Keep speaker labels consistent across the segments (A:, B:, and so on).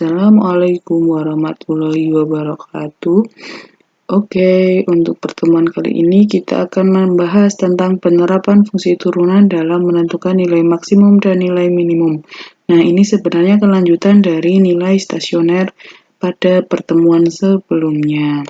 A: Assalamualaikum warahmatullahi wabarakatuh. Oke, untuk pertemuan kali ini kita akan membahas tentang penerapan fungsi turunan dalam menentukan nilai maksimum dan nilai minimum. Nah, ini sebenarnya kelanjutan dari nilai stasioner pada pertemuan sebelumnya.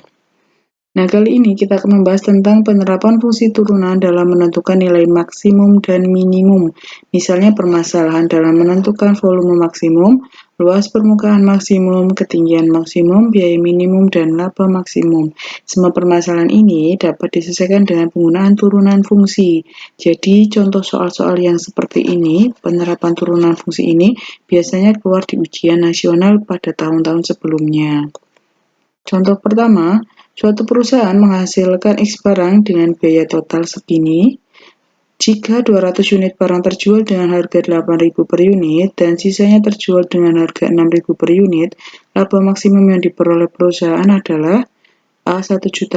A: Nah, kali ini kita akan membahas tentang penerapan fungsi turunan dalam menentukan nilai maksimum dan minimum. Misalnya permasalahan dalam menentukan volume maksimum, luas permukaan maksimum, ketinggian maksimum, biaya minimum, dan laba maksimum. Semua permasalahan ini dapat diselesaikan dengan penggunaan turunan fungsi. Jadi, contoh soal-soal yang seperti ini, penerapan turunan fungsi ini biasanya keluar di ujian nasional pada tahun-tahun sebelumnya. Contoh pertama, suatu perusahaan menghasilkan X barang dengan biaya total segini. Jika 200 unit barang terjual dengan harga 8.000 per unit dan sisanya terjual dengan harga 6.000 per unit, laba maksimum yang diperoleh perusahaan adalah A 1.050.000,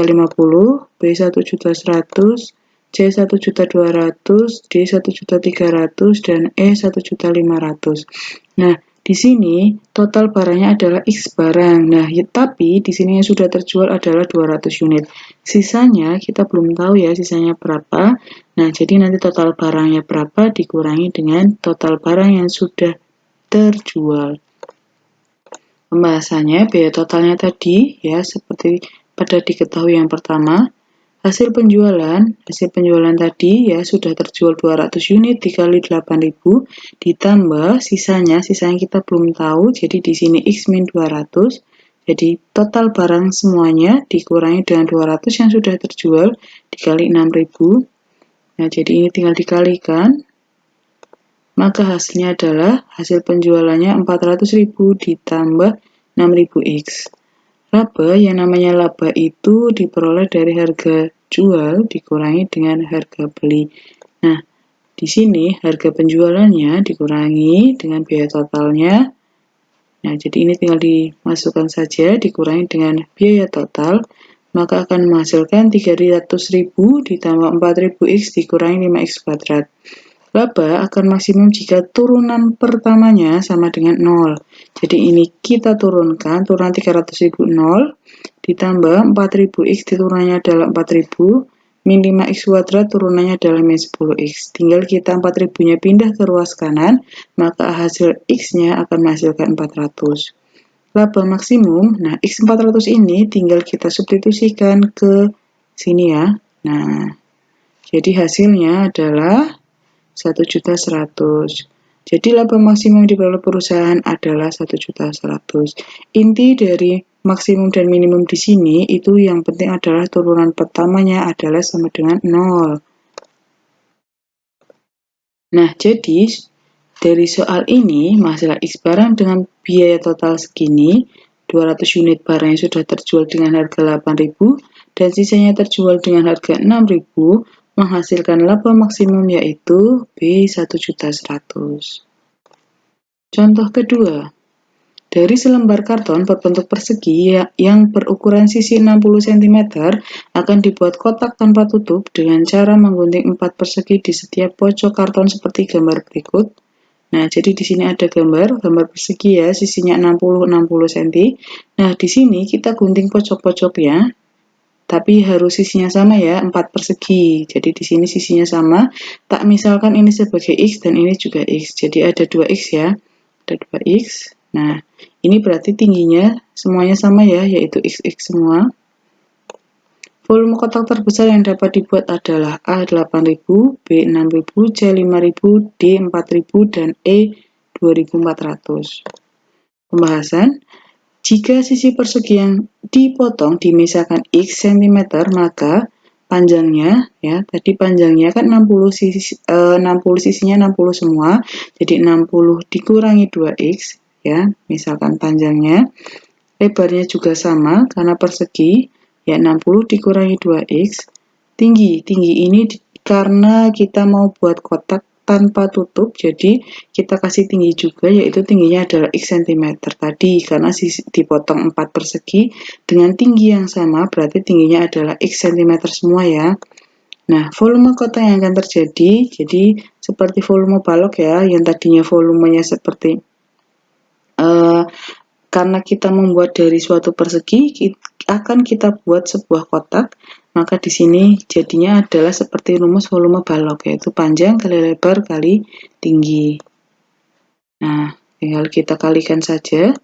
A: B 1.100.000, C 1.200.000, D 1.300.000, dan E 1.500.000. Nah, di sini total barangnya adalah X barang. Nah, tapi di sini yang sudah terjual adalah 200 unit. Sisanya kita belum tahu ya sisanya berapa. Nah, jadi nanti total barangnya berapa dikurangi dengan total barang yang sudah terjual. Pembahasannya biaya totalnya tadi ya seperti pada diketahui yang pertama. Hasil penjualan tadi ya sudah terjual 200 unit dikali 8.000 ditambah sisanya kita belum tahu, jadi di sini X min 200. Jadi total barang semuanya dikurangi dengan 200 yang sudah terjual dikali 6.000. Nah, jadi ini tinggal dikalikan. Maka hasilnya adalah hasil penjualannya 400.000 ditambah 6.000 X. Laba, yang namanya laba itu diperoleh dari harga jual dikurangi dengan harga beli. Nah, di sini harga penjualannya dikurangi dengan biaya totalnya. Nah, jadi ini tinggal dimasukkan saja dikurangi dengan biaya total, maka akan menghasilkan 300.000 ditambah 4.000 X dikurangi 5X kuadrat. Laba akan maksimum jika turunan pertamanya sama dengan 0. Jadi ini kita turunkan, turunan 300.000 0, ditambah 4.000X turunannya adalah 4.000, min 5X kuadrat turunannya adalah min 10X. Tinggal kita 4.000-nya pindah ke ruas kanan, maka hasil X-nya akan menghasilkan 400. Laba maksimum, nah X 400 ini tinggal kita substitusikan ke sini ya. Nah, jadi hasilnya adalah 1.100.000. Jadi laba maksimum diperoleh perusahaan adalah 1.100.000. Inti dari maksimum dan minimum di sini itu yang penting adalah turunan pertamanya adalah sama dengan 0. Nah, jadi dari soal ini masalah X barang dengan biaya total segini, 200 unit barang yang sudah terjual dengan harga 8.000 dan sisanya terjual dengan harga 6.000 menghasilkan laba maksimum yaitu B 1.100.000. Contoh kedua, dari selembar karton berbentuk persegi yang berukuran sisi 60 cm akan dibuat kotak tanpa tutup dengan cara menggunting 4 persegi di setiap pojok karton seperti gambar berikut. Nah, jadi di sini ada gambar persegi ya, sisinya 60 cm. Nah, di sini kita gunting pojok-pojoknya. Tapi harus sisinya sama ya, 4 persegi. Jadi di sini sisinya sama. Tak misalkan ini sebagai X dan ini juga X. Jadi ada 2X ya. Ada 2X. Nah, ini berarti tingginya semuanya sama ya, yaitu XX semua. Volume kotak terbesar yang dapat dibuat adalah A 8.000, B 6.000, C 5.000, D 4.000, dan E 2.400. Pembahasan. Jika sisi persegi yang dipotong dimisahkan X cm, maka panjangnya ya, tadi panjangnya kan 60 sisinya 60 semua. Jadi 60 dikurangi 2X ya, misalkan panjangnya. Lebarnya juga sama karena persegi ya, 60 dikurangi 2X. Tinggi ini karena kita mau buat kotak tanpa tutup, jadi kita kasih tinggi juga, yaitu tingginya adalah X cm tadi, karena dipotong 4 persegi dengan tinggi yang sama, berarti tingginya adalah X cm semua ya. Nah, volume kotak yang akan terjadi, jadi seperti volume balok ya, yang tadinya volumenya seperti karena kita membuat dari suatu persegi, akan kita buat sebuah kotak, maka di sini jadinya adalah seperti rumus volume balok, yaitu panjang kali lebar kali tinggi. Nah, tinggal kita kalikan saja,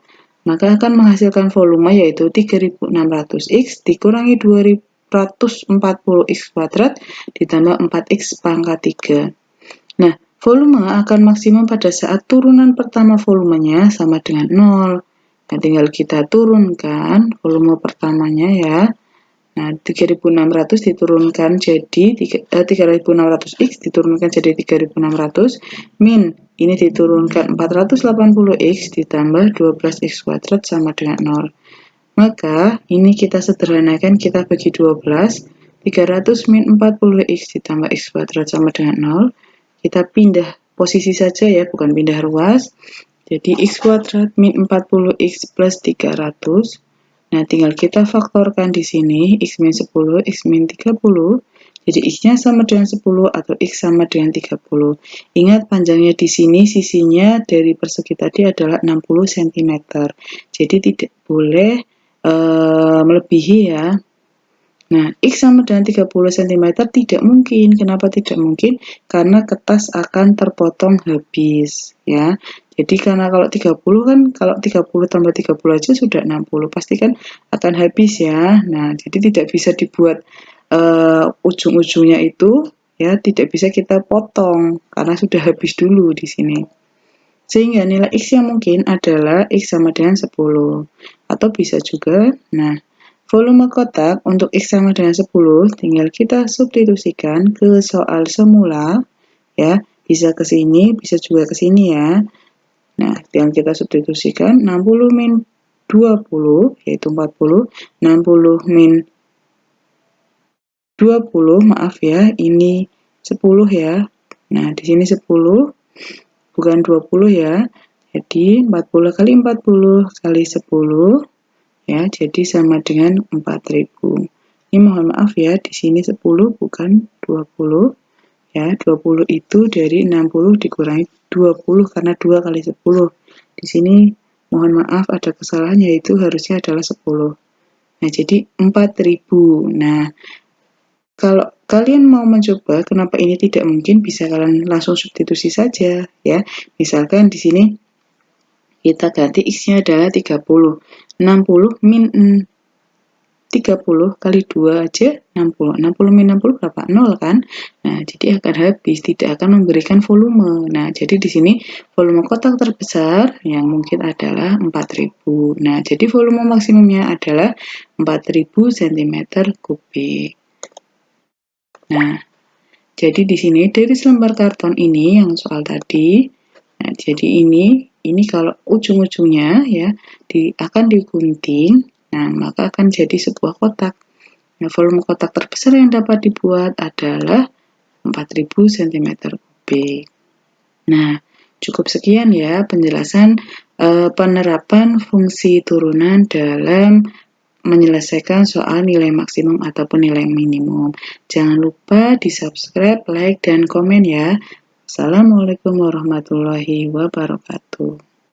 A: maka akan menghasilkan volume yaitu 3600x dikurangi 240x kuadrat ditambah 4x pangkat 3. Nah, volume akan maksimum pada saat turunan pertama volumenya sama dengan 0. Nah, tinggal kita turunkan volume pertamanya ya. Nah, 3600 diturunkan jadi 3600x diturunkan jadi 3600 min ini diturunkan 480x ditambah 12x kuadrat sama dengan 0. Maka ini kita sederhanakan, kita bagi 12. 300 min 40x ditambah x kuadrat sama dengan 0. Kita pindah posisi saja ya, bukan pindah ruas. Jadi x kuadrat min 40x plus 300. Nah, tinggal kita faktorkan di sini x min 10, x min 30. Jadi x-nya sama dengan 10 atau x sama dengan 30. Ingat panjangnya di sini sisinya dari persegi tadi adalah 60 cm. Jadi tidak boleh melebihi ya. Nah, x sama dengan 30 cm tidak mungkin. Kenapa tidak mungkin? Karena kertas akan terpotong habis ya. Jadi karena kalau 30 kan, kalau 30 tambah 30 aja sudah 60, pasti kan akan habis ya. Nah, jadi tidak bisa dibuat ujung-ujungnya itu ya, tidak bisa kita potong karena sudah habis dulu di sini. Sehingga nilai x yang mungkin adalah x sama dengan 10. Atau bisa juga, nah, volume kotak untuk x sama dengan 10 tinggal kita substitusikan ke soal semula ya, bisa ke sini, bisa juga ke sini ya. Nah, yang kita substitusikan 60 min 20 yaitu 40, 60 min 20, maaf ya, ini 10 ya. Nah, di sini 10 bukan 20 ya. Jadi 40 kali 40 kali 10 ya, jadi sama dengan 4000. Ini mohon maaf ya, di sini 10 bukan 20 ya. 20 itu dari 60 dikurangi 20 karena 2 kali 10. Di sini mohon maaf ada kesalahan, yaitu harusnya adalah 10. Nah, jadi 4000. Nah, kalau kalian mau mencoba kenapa ini tidak mungkin, bisa kalian langsung substitusi saja ya. Misalkan di sini kita ganti x-nya adalah 30. 60 min 30 kali 2 aja 60. 60 min 60 berapa? 0 kan? Nah, jadi akan habis, tidak akan memberikan volume. Nah, jadi di sini volume kotak terbesar yang mungkin adalah 4000. Nah, jadi volume maksimumnya adalah 4000 cm3. Nah, jadi di sini dari selembar karton ini yang soal tadi, nah, jadi ini kalau ujung-ujungnya ya akan digunting. Nah, maka akan jadi sebuah kotak. Nah, volume kotak terbesar yang dapat dibuat adalah 4000 cm3. Nah, cukup sekian ya penjelasan penerapan fungsi turunan dalam menyelesaikan soal nilai maksimum ataupun nilai minimum. Jangan lupa di-subscribe, like, dan komen ya. Assalamualaikum warahmatullahi wabarakatuh.